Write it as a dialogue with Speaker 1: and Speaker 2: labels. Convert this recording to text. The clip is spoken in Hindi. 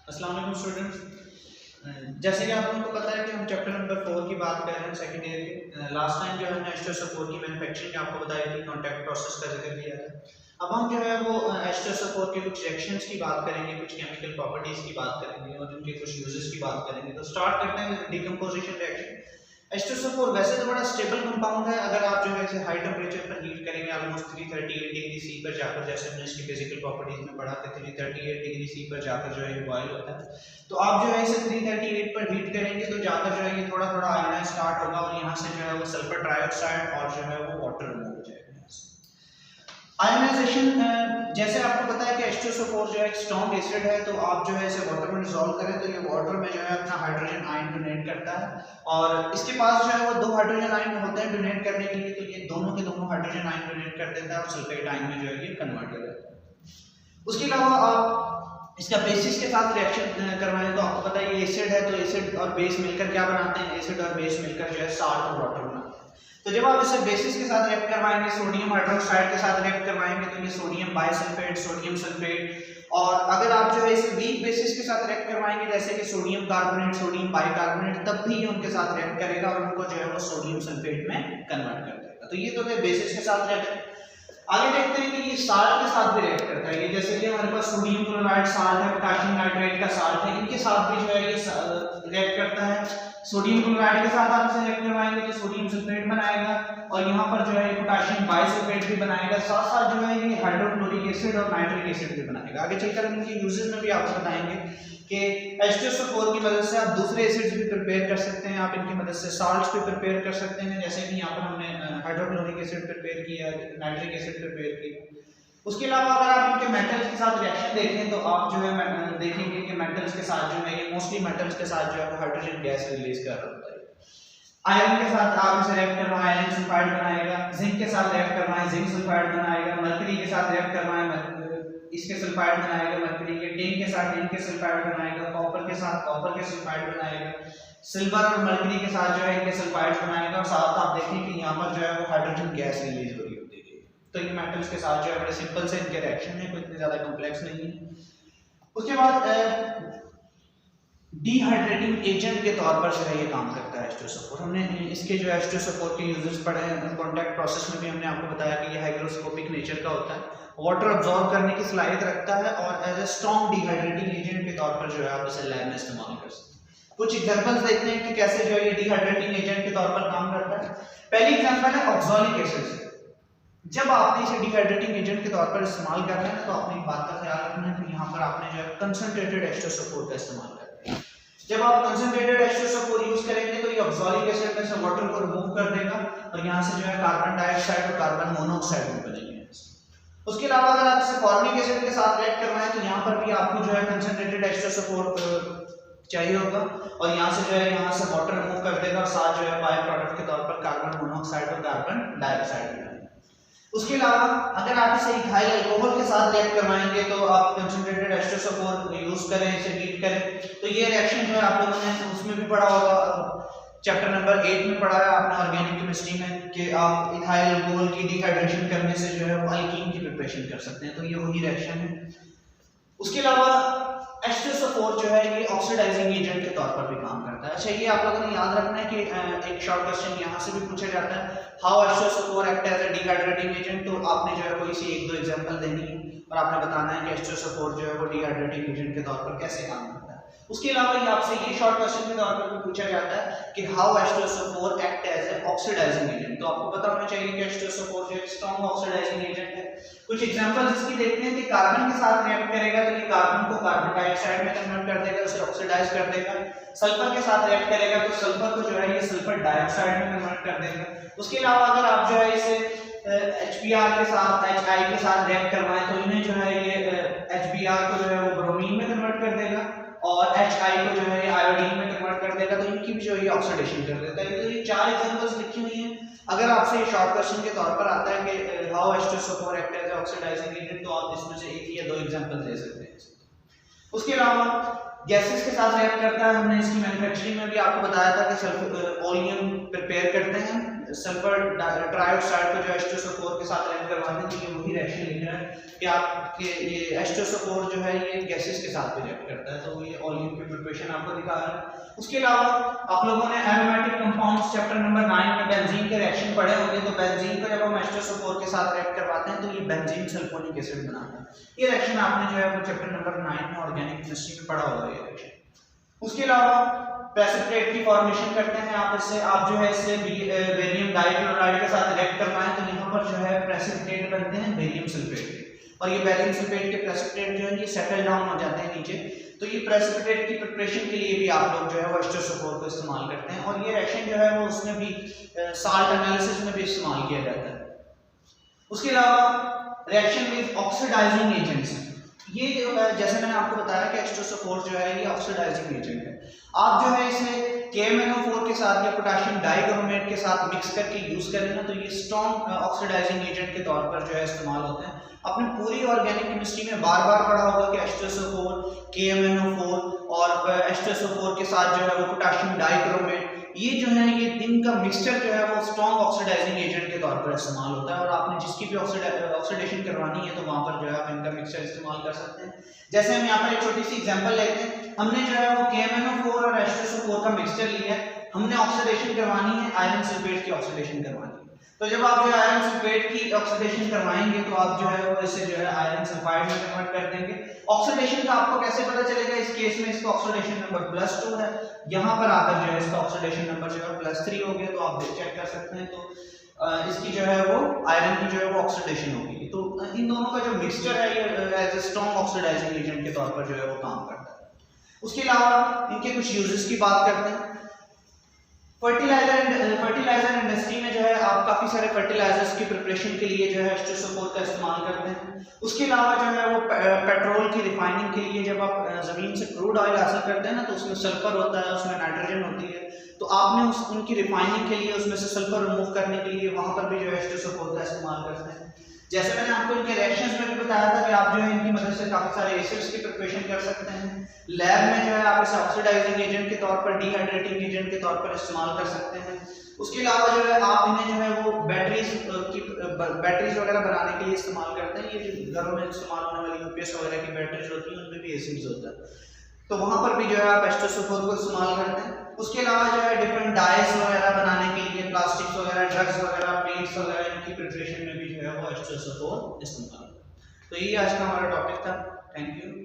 Speaker 1: अस्सलाम वालेकुम स्टूडेंट्स। जैसे कि आप लोगों को पता है कि हम चैप्टर नंबर 4 की बात कर रहे हैं सेकेंड ईयर के। लास्ट टाइम जो हमने H2SO4 की मैन्युफैक्चरिंग आपको बताई थी, कॉन्टैक्ट प्रोसेस का जिक्र किया था। अब हम जो है वो H2SO4 के कुछ रिएक्शंस की बात करेंगे, कुछ केमिकल प्रॉपर्टीज की बात करेंगे और उनके कुछ यूजेस की बात करेंगे। तो स्टार्ट करते हैं डिकम्पोजिशन रिएक्शन। H2SO4 वैसे तो बड़ा स्टेबल कंपाउंड है। अगर आप जो है इसे हाई टेम्परेचर पर हीट करेंगे ऑलमोस्ट 338 डिग्री सी पर जाकर, जैसे हमने इसकी फिजिकल प्रॉपर्टीज में पढ़ा था 338 डिग्री सी पर जाकर जो है ये बॉयल होता है। तो आप जो है इसे 338 पर हीट करेंगे तो जाकर जो है ये थोड़ा थोड़ा आयनाइज स्टार्ट होगा और यहाँ से जो है वो सल्फर ट्राइऑक्साइड और जो है वो वाटर रिमूव हो जाएगा। आयनाइजेशन, जैसे आपको पता है कि H2SO4 जो है एक स्ट्रॉन्ग एसिड है, तो आप जो है इसे वाटर में डिसॉल्व करें तो ये वाटर में जो है अपना हाइड्रोजन आयन डोनेट करता है और इसके पास जो है वो दो हाइड्रोजन आयन होते हैं डोनेट करने के लिए, तो ये दोनों के दोनों हाइड्रोजन आयन डोनेट कर देता है और सल्फेट आयन में जो है ये कन्वर्ट हो जाता है। उसके अलावा आप इसका बेसिस के साथ रिएक्शन करवाएं तो आपको पता है ये एसिड है, तो एसिड और बेस मिलकर क्या बनाते हैं, एसिड और बेस मिलकर जो है साल्ट और वाटर बनाते हैं। तो जब आप इसे बेसिस के साथ रिएक्ट करवाएंगे, सोडियम हाइड्रोक्साइड के साथ रिएक्ट करवाएंगे तो ये सोडियम बाइसल्फेट, सोडियम सल्फेट, और अगर आप जो है इसे वीक बेसिस के साथ रिएक्ट करवाएंगे जैसे कि सोडियम कार्बोनेट, सोडियम बाइकार्बोनेट, तब भी ये उनके साथ रिएक्ट करेगा और उनको जो है वो सोडियम सल्फेट में कन्वर्ट कर देगा। तो ये तो है बेसिस के साथ रिएक्शन। आगे देखते हैं कि ये साल्ट के साथ भी रिएक्ट करता है। ये जैसे कि हमारे पास सोडियम क्लोराइड साल्ट है, पोटेशियम नाइट्रेट का साल्ट है, इनके साथ भी जो है ये रिएक्ट करता है। सोडियम क्लोराइड के साथ आप इसे रिएक्ट करवाएंगे तो सोडियम सल्फेट बनाएगा और यहाँ पर जो है पोटेशियम बाइसल्फेट भी बनाएगा, साथ साथ जो है ये हाइड्रोक्लोरिक एसिड और नाइट्रिक एसिड भी बनाएगा। आगे चलकर इनके यूजेस में भी आपको बताएंगे कि H2SO4 की मदद से आप दूसरे एसिड्स भी प्रिपेयर कर सकते हैं, आप इनकी मदद से साल्ट्स भी प्रिपेयर कर सकते हैं, जैसे कि यहाँ पर हमने हाइड्रोक्लोरिक एसिड प्रिपेयर किया, नाइट्रिक एसिड प्रिपेयर किया। उसके अलावा अगर आप इनके मेटल्स के साथ रिएक्शन देखें तो आप जो है देखेंगे कि मेटल्स के साथ जो है ये मोस्टली मेटल्स के साथ जो है हाइड्रोजन गैस रिलीज कर रहा होता है। आयरन के साथ आप इसे रिएक्ट करवाएं, आयरन सल्फाइड बनाएगा, जिंक के साथ रिएक्ट करवाएं, जिंक सल्फाइड बनाएगा, मरकरी के साथ रिएक्ट करवाएं, इसके सल्फाइड बनाएगा मरकरी के, टिन के साथ टिन के सल्फाइड बनाएगा, कॉपर के साथ कॉपर के सल्फाइड बनाएगा, सिल्वर और मरकरी के साथ जो है इनके सल्फाइड बनाएगा और साथ आप देखें कि यहाँ पर जो है वो हाइड्रोजन गैस रिलीज हो रही होती है। तो ये मेटल्स के साथ जो है बड़े सिंपल से इनके रिएक्शन है, कोई इतने ज्यादा कॉम्प्लेक्स नहीं है। उसके बाद डिहाइड्रेटिंग एजेंट के तौर पर जो है ये काम करता है H2SO4। हमने इसके जो H2SO4 के यूजेस पढ़े हैं, कॉन्टैक्ट प्रोसेस में भी हमने आपको बताया कि ये हाइग्रोस्कोपिक नेचर का होता है, वाटर अब्सॉर्ब करने की सलाहियत रखता है और as a strong dehydrating agent के तौर पर जो है आप इसे लैब में इस्तेमाल कर सकते हैं। कुछ एग्जांपल्स देखते हैं कि कैसे जो है ये डिहाइड्रेटिंग एजेंट के तौर पर काम करता है। पहली एग्जांपल है ऑक्सैलिक एसिड। जब आपने इसे डिहाइड्रेटिंग एजेंट के तौर पर इस्तेमाल कर रहे हैं तो अपनी बात का ख्याल रखना है कि यहाँ पर आपने जो है कंसंट्रेटेड H2SO4 का इस्तेमाल करना है। जब आप कंसंट्रेटेड H2SO4 यूज करेंगे तो ये ऑक्सैलिक एसिड में से वाटर को रिमूव कर देगा और यहाँ से जो है कार्बन डाइऑक्साइड और कार्बन मोनोऑक्साइड भी बनेंगे। उसके अलावा अगर आप इसे फॉर्मिक एसिड के साथ रिएक्ट करवाएं तो यहाँ पर भी आपको जो है कंसंट्रेटेड H2SO4 चाहिए होगा और यहाँ से जो है यहाँ से वाटर रिमूव कर देगा और साथ जो है बाय प्रोडक्ट के तौर पर कार्बन मोनोऑक्साइड और कार्बन डाइऑक्साइड भी। उसके अलावा अगर आप इसे इथाइल अल्कोहल के साथ रिएक्ट करवाएंगे तो आप कंसंट्रेटेड H2SO4 यूज करें, इसे हीट करें तो ये रिएक्शन जो है आप लोगों ने उसमें भी पढ़ा होगा, चैप्टर नंबर 8 में पढ़ा है आपने ऑर्गेनिक केमिस्ट्री में कि आप इथाइल अल्कोहल की डिहाइड्रेशन करने से जो है वो अल्कीन की प्रिपरेशन कर सकते हैं, तो ये वही रिएक्शन है। उसके अलावा H2SO4 जो है ये ऑक्सीडाइजिंग एजेंट के तौर पर भी काम करता है। अच्छा, ये आप लोगों ने याद रखना है कि एक शॉर्ट क्वेश्चन यहाँ से भी पूछा जाता है, how H2SO4 act as a dehydrating agent. तो आपने जो है कोई सी एक दो एग्जांपल देनी है और आपने बताना है कि H2SO4 जो है वो डिहाइड्रेटिंग एजेंट के तौर पर कैसे काम करता है। उसके अलावा ये आपसे ये शॉर्ट क्वेश्चन के तौर पर भी पूछा जाता है कि how H2SO4 act as a oxidising agent. तो आपको पता होना चाहिए कि H2SO4 जो एक स्ट्रॉन्ग ऑक्सीडाइजिंग एजेंट है। कुछ एग्जांपल्स इसकी देखते हैं कि कार्बन के साथ रिएक्ट करेगा तो ये कार्बन को कार्बन डाइऑक्साइड में कन्वर्ट कर देगा, उसे ऑक्सीडाइज कर देगा। सल्फर के साथ रिएक्ट करेगा तो सल्फर को जो है ये सल्फर डाइऑक्साइड में कन्वर्ट कर देगा। उसके अलावा अगर आप जो है इसे HBr के साथ HI के साथ रिएक्ट करवाएं तो इन्हें जो है ये HBr को जो है वो ब्रोमीन में कन्वर्ट कर देगा और HI को जो है ये आयोडीन में कन्वर्ट कर देगा, तो इनकी भी जो है ऑक्सीडेशन कर देता है। तो ये चार एग्जांपल्स लिखी हुई हैं। अगर आपसे ये शॉर्ट क्वेश्चन के तौर पर आता है कि how H2SO4 act as oxidising agent, तो आप इसमें से एक या दो एग्जांपल दे सकते हैं। उसके अलावा गैसेस के साथ रिएक्ट करता है। हमने इसकी मैन्युफैक्चरिंग में भी आपको बताया था कि ओलियम प्रिपेयर करते हैं सल्फर ट्राइऑक्साइड को जो H2SO4 के साथ रिएक्ट करवाते हैं, तो ये वही रिएक्शन लिख रहा है कि आपके ये H2SO4 जो है ये गैसेस के साथ भी रिएक्ट करता है, तो ये ऑलिव की प्रिपरेशन आपको दिखा रहा है। उसके अलावा आप लोगों ने एरोमेटिक कंपाउंड्स चैप्टर नंबर 9 में बेंजीन के रिएक्शन पढ़े होंगे, तो बेंजीन को जब हम H2SO4 के साथ रिएक्ट करवाते हैं तो ये बेंजीन सल्फोनिक एसिड बनाता है। ये रिएक्शन आपने जो है वो चैप्टर नंबर 9 में ऑर्गेनिक केमिस्ट्री में पढ़ा होगा ये रिएक्शन। उसके अलावा प्रेसिपिटेट की फॉर्मेशन करते हैं आप इससे, आप जो है इससे बेरियम डाइक्लोराइड के साथ रिएक्ट करवाएं तो यहाँ पर जो है प्रेसिपिटेट बनते हैं बेरियम सल्फेट के, और ये बेरियम सल्फेट के प्रेसिपिटेट जो है ये सेटल डाउन हो जाते हैं नीचे, तो ये प्रेसिपिटेट की प्रिपरेशन के लिए भी आप लोग जो है वो H2SO4 को इस्तेमाल करते हैं, और ये रिएक्शन जो है वो उसमें भी साल्ट एनालिसिस में भी इस्तेमाल किया जाता है। उसके अलावा रिएक्शन विद ऑक्सीडाइजिंग एजेंट्स, ये जो है जैसे मैंने आपको बताया कि H2SO4 जो है ये ऑक्सीडाइजिंग एजेंट है, आप जो है इसे KMnO4 के साथ या पोटेशियम डाइक्रोमेट के साथ मिक्स करके यूज करें ना, तो ये स्ट्रॉन्ग ऑक्सीडाइजिंग एजेंट के तौर पर जो है इस्तेमाल होते हैं। आपने पूरी ऑर्गेनिक केमिस्ट्री में बार बार पढ़ा होगा कि H2SO4, KMnO4 और H2SO4 के साथ जो है वो पोटेशियम डाइक्रोमेट, ये जो है ये इनका मिक्सचर जो है वो स्ट्रॉन्ग ऑक्सीडाइजिंग एजेंट के तौर पर इस्तेमाल होता है, और आपने जिसकी भी ऑक्सीडेशन करवानी है तो वहां पर जो है आप इनका मिक्सचर इस्तेमाल कर सकते हैं। जैसे हम यहाँ पर एक छोटी सी एग्जांपल लेते हैं, हमने जो है वो KMnO4 और H2SO4 का मिक्सचर लिया है, हमने ऑक्सीडेशन करवानी है आयरन सल्फेट की ऑक्सीडेशन करवानी है, तो जब आप जो है आयरन सल्फेट की ऑक्सीडेशन करवाएंगे तो आप जो है वो इसे जो है आयरन सल्फाइड में कन्वर्ट कर देंगे। ऑक्सीडेशन का आपको कैसे पता चलेगा, इस केस में इसका ऑक्सीडेशन नंबर +2 है, यहाँ पर आकर जो है इसका ऑक्सीडेशन नंबर जो है +3 हो गया, तो आप चेक कर सकते हैं, तो इसकी जो है वो आयरन की जो है वो ऑक्सीडेशन होगी। तो इन दोनों का जो मिक्सचर है ये as a strong oxidising agent के तौर पर जो है वो काम करता है। उसके अलावा इनके कुछ यूजेस की बात करते हैं। फर्टिलाइजर इंडस्ट्री में जो है आप काफी सारे फर्टिलाइजर्स की प्रिपरेशन के लिए जो है H2SO4 का इस्तेमाल करते हैं। उसके अलावा जो है वो पेट्रोल की रिफाइनिंग के लिए जब आप जमीन से क्रूड ऑयल हासिल करते हैं ना, तो उसमें सल्फर होता है, उसमें नाइट्रोजन होती है, तो आपने उनकी रिफाइनिंग के लिए उसमें से सल्फर रिमूव करने के लिए वहां पर भी जो है H2SO4 का इस्तेमाल करते हैं। जैसे मैंने आपको इनके रिएक्शंस में भी बताया था कि आप जो है इनकी मदद से काफी सारे एसिड्स की प्रिपरेशन कर सकते हैं। लैब में जो है आप इसे ऑक्सीडाइजिंग एजेंट के तौर पर, डिहाइड्रेटिंग एजेंट के तौर पर इस्तेमाल कर सकते हैं। उसके अलावा जो है आप इन्हें जो है वो बैटरीज वगैरह बनाने के लिए इस्तेमाल करते हैं। ये जो घरों में इस्तेमाल होने वाली यूपीएस वगैरह की बैटरीज होती हैं उनमें भी एसिड्स होता है, तो वहां पर भी जो है आप H2SO4 को इस्तेमाल करते हैं। उसके अलावा जो है डिफरेंट डाइस वगैरह बनाने के लिए, प्लास्टिक्स वगैरह, ड्रग्स वगैरह, पेंट्स वगैरह, इनकी प्रिपरेशन में भी जो है वो H2SO4 इस्तेमाल। तो ये आज का हमारा टॉपिक था। Thank you.